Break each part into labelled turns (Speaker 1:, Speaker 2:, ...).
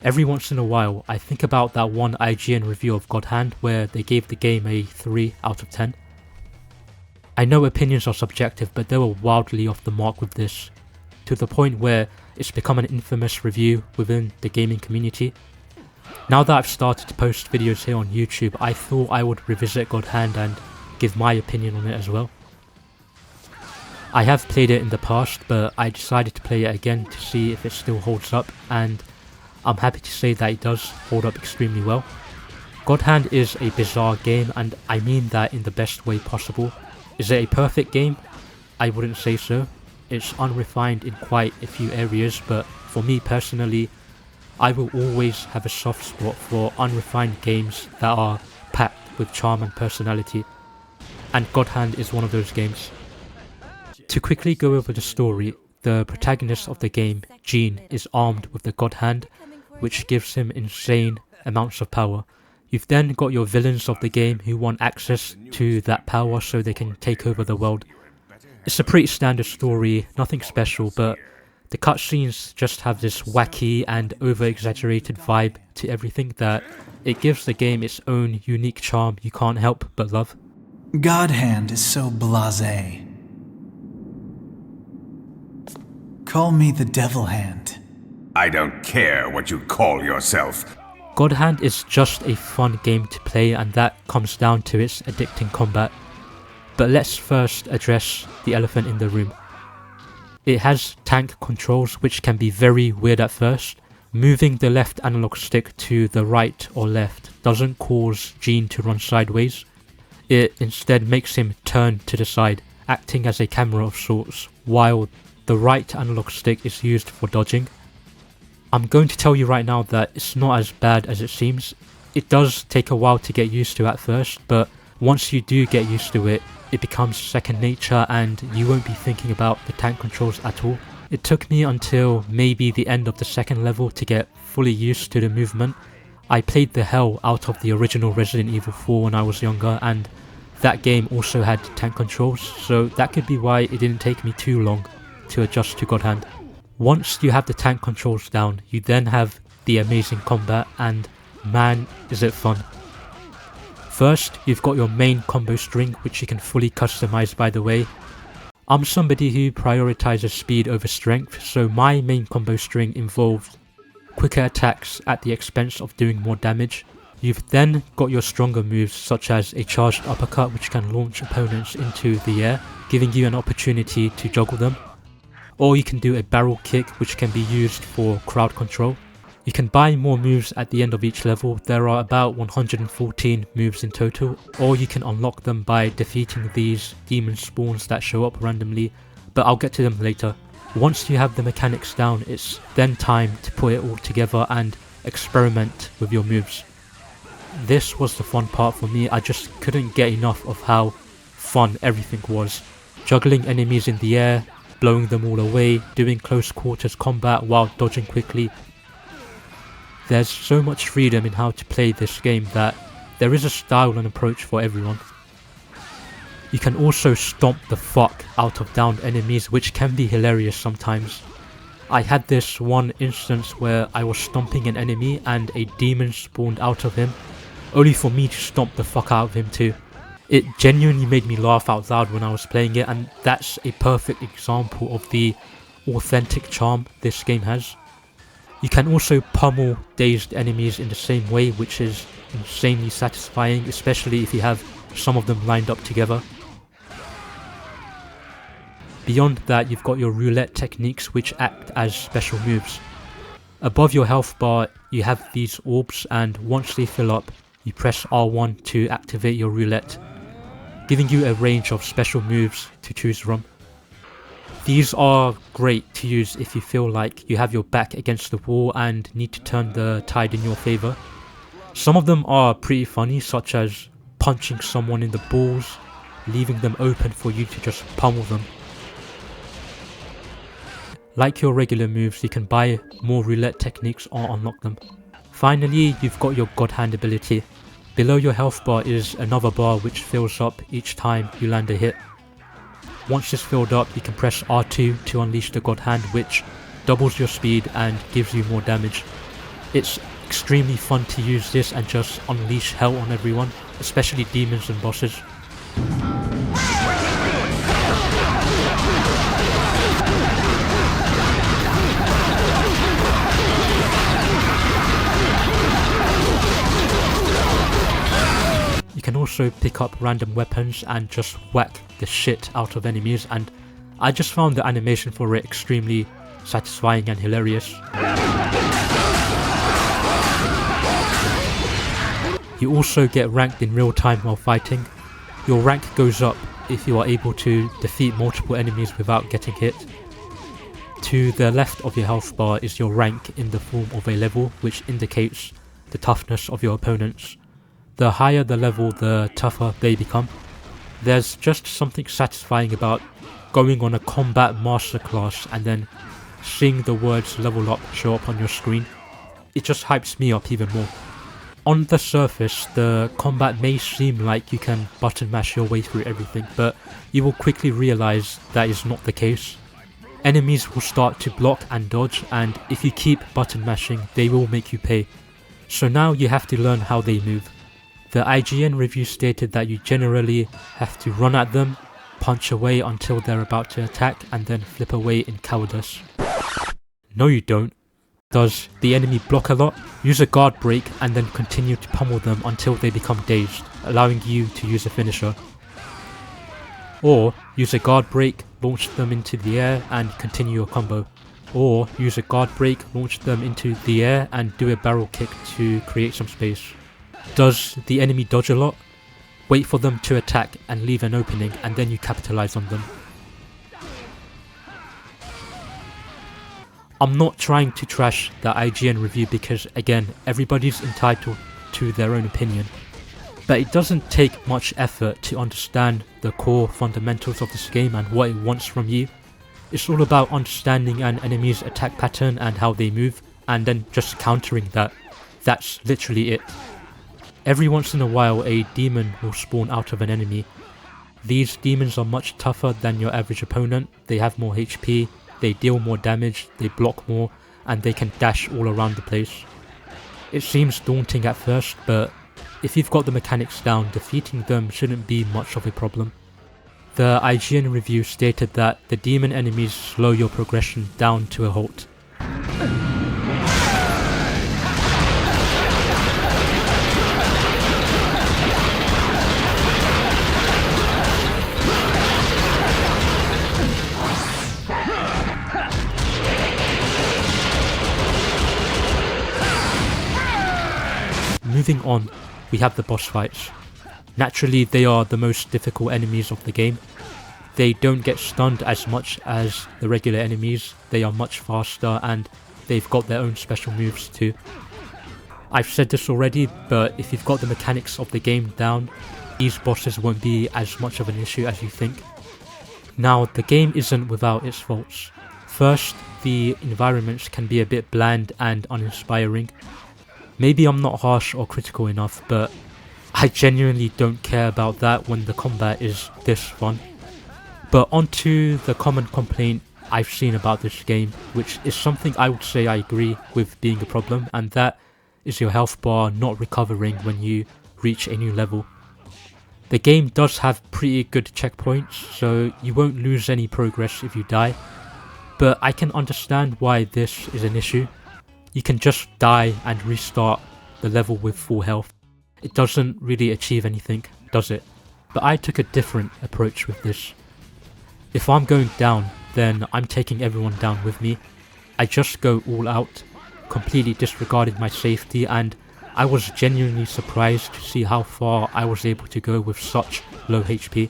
Speaker 1: Every once in a while, I think about that one IGN review of God Hand where they gave the game a 3 out of 10. I know opinions are subjective, but they were wildly off the mark with this, to the point where it's become an infamous review within the gaming community. Now that I've started to post videos here on YouTube, I thought I would revisit God Hand and give my opinion on it as well. I have played it in the past, but I decided to play it again to see if it still holds up, and I'm happy to say that it does hold up extremely well. God Hand is a bizarre game, and I mean that in the best way possible. Is it a perfect game? I wouldn't say so. It's unrefined in quite a few areas, but for me personally, I will always have a soft spot for unrefined games that are packed with charm and personality, and God Hand is one of those games. To quickly go over the story, the protagonist of the game, Gene, is armed with the God Hand, which gives him insane amounts of power. You've then got your villains of the game who want access to that power so they can take over the world. It's a pretty standard story, nothing special, but the cutscenes just have this wacky and over-exaggerated vibe to everything that it gives the game its own unique charm you can't help but love.
Speaker 2: God Hand is so blasé. Call me the Devil Hand.
Speaker 3: I don't care what you call yourself.
Speaker 1: God Hand is just a fun game to play, and that comes down to its addicting combat. But let's first address the elephant in the room. It has tank controls which can be very weird at first. Moving the left analog stick to the right or left doesn't cause Gene to run sideways. It instead makes him turn to the side, acting as a camera of sorts, while the right analog stick is used for dodging. I'm going to tell you right now that it's not as bad as it seems. It does take a while to get used to at first, but once you do get used to it, it becomes second nature and you won't be thinking about the tank controls at all. It took me until maybe the end of the second level to get fully used to the movement. I played the hell out of the original Resident Evil 4 when I was younger, and that game also had tank controls, so that could be why it didn't take me too long to adjust to God Hand. Once you have the tank controls down, you then have the amazing combat, and man is it fun. First, you've got your main combo string, which you can fully customize by the way. I'm somebody who prioritizes speed over strength, so my main combo string involved quicker attacks at the expense of doing more damage. You've then got your stronger moves such as a charged uppercut which can launch opponents into the air, giving you an opportunity to juggle them. Or you can do a barrel kick which can be used for crowd control. You can buy more moves at the end of each level. There are about 114 moves in total, or you can unlock them by defeating these demon spawns that show up randomly, but I'll get to them later. Once you have the mechanics down, it's then time to put it all together and experiment with your moves. This was the fun part for me. I just couldn't get enough of how fun everything was. Juggling enemies in the air, blowing them all away, doing close quarters combat while dodging quickly. There's so much freedom in how to play this game that there is a style and approach for everyone. You can also stomp the fuck out of downed enemies, which can be hilarious sometimes. I had this one instance where I was stomping an enemy and a demon spawned out of him, only for me to stomp the fuck out of him too. It genuinely made me laugh out loud when I was playing it, and that's a perfect example of the authentic charm this game has. You can also pummel dazed enemies in the same way, which is insanely satisfying, especially if you have some of them lined up together. Beyond that, you've got your roulette techniques which act as special moves. Above your health bar you have these orbs, and once they fill up you press R1 to activate your roulette, giving you a range of special moves to choose from. These are great to use if you feel like you have your back against the wall and need to turn the tide in your favour. Some of them are pretty funny, such as punching someone in the balls, leaving them open for you to just pummel them. Like your regular moves, you can buy more roulette techniques or unlock them. Finally, you've got your God Hand ability. Below your health bar is another bar which fills up each time you land a hit. Once it's filled up, you can press R2 to unleash the God Hand, which doubles your speed and gives you more damage. It's extremely fun to use this and just unleash hell on everyone, especially demons and bosses. You can also pick up random weapons and just whack the shit out of enemies, and I just found the animation for it extremely satisfying and hilarious. You also get ranked in real time while fighting. Your rank goes up if you are able to defeat multiple enemies without getting hit. To the left of your health bar is your rank in the form of a level, which indicates the toughness of your opponents. The higher the level, the tougher they become. There's just something satisfying about going on a combat masterclass and then seeing the words level up show up on your screen. It just hypes me up even more. On the surface, the combat may seem like you can button mash your way through everything, but you will quickly realize that is not the case. Enemies will start to block and dodge, and if you keep button mashing, they will make you pay. So now you have to learn how they move. The IGN review stated that you generally have to run at them, punch away until they're about to attack, and then flip away in cowardice. No you don't. Does the enemy block a lot? Use a guard break and then continue to pummel them until they become dazed, allowing you to use a finisher. Or use a guard break, launch them into the air and continue your combo. Or use a guard break, launch them into the air and do a barrel kick to create some space. Does the enemy dodge a lot? Wait for them to attack and leave an opening, and then you capitalize on them. I'm not trying to trash the IGN review because, again, everybody's entitled to their own opinion. But it doesn't take much effort to understand the core fundamentals of this game and what it wants from you. It's all about understanding an enemy's attack pattern and how they move, and then just countering that. That's literally it. Every once in a while a demon will spawn out of an enemy. These demons are much tougher than your average opponent, they have more HP, they deal more damage, they block more, and they can dash all around the place. It seems daunting at first, but if you've got the mechanics down, defeating them shouldn't be much of a problem. The IGN review stated that the demon enemies slow your progression down to a halt. Moving on, we have the boss fights. Naturally, they are the most difficult enemies of the game. They don't get stunned as much as the regular enemies, they are much faster and they've got their own special moves too. I've said this already, but if you've got the mechanics of the game down, these bosses won't be as much of an issue as you think. Now, the game isn't without its faults. First, the environments can be a bit bland and uninspiring. Maybe I'm not harsh or critical enough, but I genuinely don't care about that when the combat is this fun. But onto the common complaint I've seen about this game, which is something I would say I agree with being a problem, and that is your health bar not recovering when you reach a new level. The game does have pretty good checkpoints, so you won't lose any progress if you die, but I can understand why this is an issue. You can just die and restart the level with full health. It doesn't really achieve anything, does it? But I took a different approach with this. If I'm going down, then I'm taking everyone down with me. I just go all out, completely disregarding my safety, and I was genuinely surprised to see how far I was able to go with such low HP.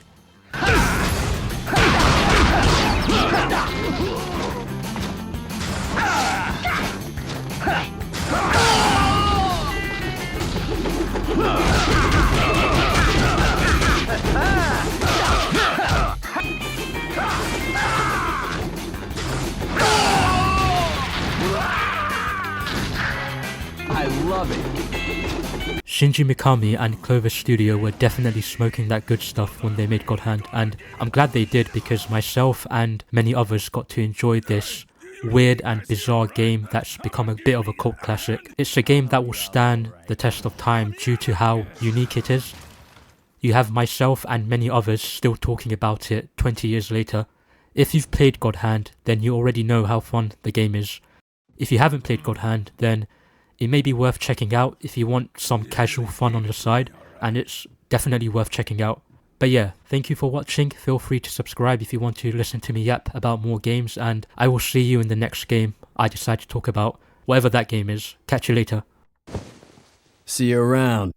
Speaker 4: I love it.
Speaker 1: Shinji Mikami and Clover Studio were definitely smoking that good stuff when they made God Hand, and I'm glad they did because myself and many others got to enjoy this weird and bizarre game that's become a bit of a cult classic. It's a game that will stand the test of time due to how unique it is. You have myself and many others still talking about it 20 years later. If you've played God Hand, then you already know how fun the game is. If you haven't played God Hand, then it may be worth checking out if you want some casual fun on the side, and it's definitely worth checking out. But yeah, thank you for watching. Feel free to subscribe if you want to listen to me yap about more games, and I will see you in the next game I decide to talk about, whatever that game is. Catch you later.
Speaker 5: See you around.